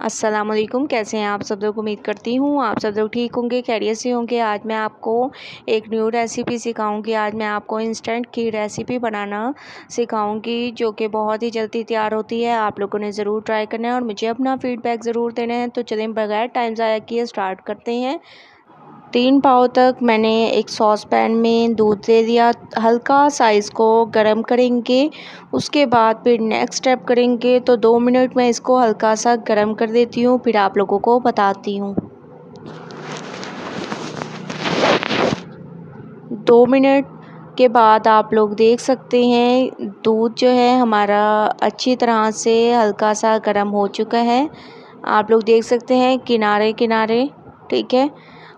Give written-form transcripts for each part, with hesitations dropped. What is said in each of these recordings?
अस्सलाम वालेकुम। कैसे हैं आप सब लोग? उम्मीद करती हूँ आप सब लोग ठीक होंगे, खैरियत से होंगे। आज मैं आपको एक न्यू रेसिपी सिखाऊंगी। आज मैं आपको इंस्टेंट खीर रेसिपी बनाना सिखाऊंगी, जो कि बहुत ही जल्दी तैयार होती है। आप लोगों ने ज़रूर ट्राई करना है और मुझे अपना फ़ीडबैक ज़रूर देना है। तो चलें बगैर टाइम ज़ाया किए स्टार्ट करते हैं। 3 पाव तक मैंने एक सॉस पैन में दूध ले लिया। हल्का सा इसको गर्म करेंगे। उसके बाद फिर नेक्स्ट स्टेप करेंगे। तो 2 मिनट में इसको हल्का सा गर्म कर देती हूँ, फिर आप लोगों को बताती हूँ। 2 मिनट के बाद आप लोग देख सकते हैं दूध जो है हमारा अच्छी तरह से हल्का सा गर्म हो चुका है। आप लोग देख सकते हैं किनारे किनारे, ठीक है।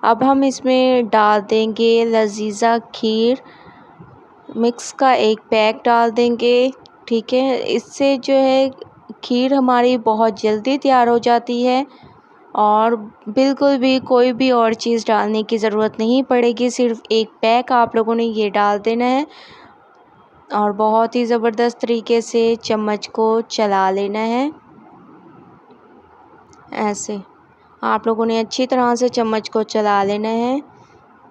अब हम इसमें डाल देंगे लजीजा खीर मिक्स का एक पैक डाल देंगे, ठीक है। इससे जो है खीर हमारी बहुत जल्दी तैयार हो जाती है और बिल्कुल भी कोई भी और चीज़ डालने की ज़रूरत नहीं पड़ेगी। सिर्फ एक पैक आप लोगों ने ये डाल देना है और बहुत ही ज़बरदस्त तरीके से चम्मच को चला लेना है। ऐसे आप लोगों ने अच्छी तरह से चम्मच को चला लेना है,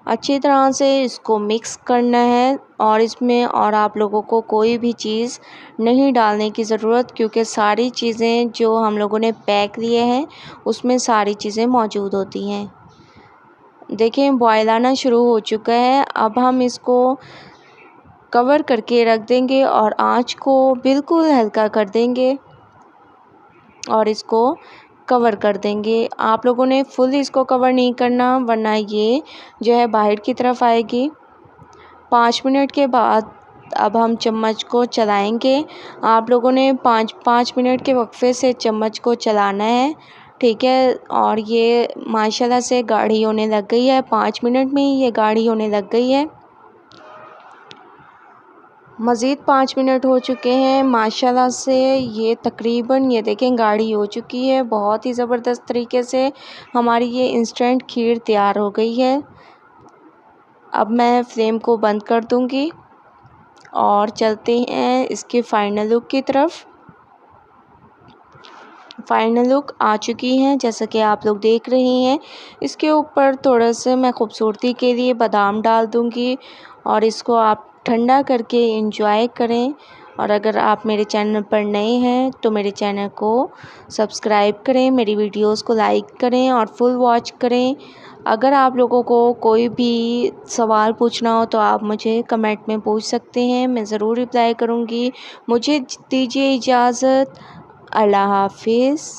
अच्छी तरह से इसको मिक्स करना है। और इसमें और आप लोगों को कोई भी चीज़ नहीं डालने की ज़रूरत, क्योंकि सारी चीज़ें जो हम लोगों ने पैक लिए हैं उसमें सारी चीज़ें मौजूद होती हैं। देखें बॉयल आना शुरू हो चुका है। अब हम इसको कवर करके रख देंगे और आँच को बिल्कुल हल्का कर देंगे और इसको कवर कर देंगे। आप लोगों ने फुल इसको कवर नहीं करना, वरना ये जो है बाहर की तरफ आएगी। 5 मिनट के बाद अब हम चम्मच को चलाएंगे। आप लोगों ने 5 मिनट के वक्फे से चम्मच को चलाना है, ठीक है। और ये माशाल्लाह से गाढ़ी होने लग गई है। 5 मिनट में ही ये गाढ़ी होने लग गई है। मज़ीद 5 मिनट हो चुके हैं। माशाल्लाह से ये तकरीबन ये देखें गाढ़ी हो चुकी है। बहुत ही ज़बरदस्त तरीके से हमारी ये इंस्टेंट खीर तैयार हो गई है। अब मैं फ्लेम को बंद कर दूंगी और चलते हैं इसके फ़ाइनल लुक की तरफ। फ़ाइनल लुक आ चुकी है जैसा कि आप लोग देख रहे हैं। इसके ऊपर थोड़ा सा मैं ख़ूबसूरती के लिए बादाम डाल दूंगी और इसको आप ठंडा करके एंजॉय करें। और अगर आप मेरे चैनल पर नए हैं तो मेरे चैनल को सब्सक्राइब करें, मेरी वीडियोस को लाइक करें और फुल वॉच करें। अगर आप लोगों को कोई भी सवाल पूछना हो तो आप मुझे कमेंट में पूछ सकते हैं, मैं ज़रूर रिप्लाई करूँगी। मुझे दीजिए इजाज़त। अल्लाह हाफिज़।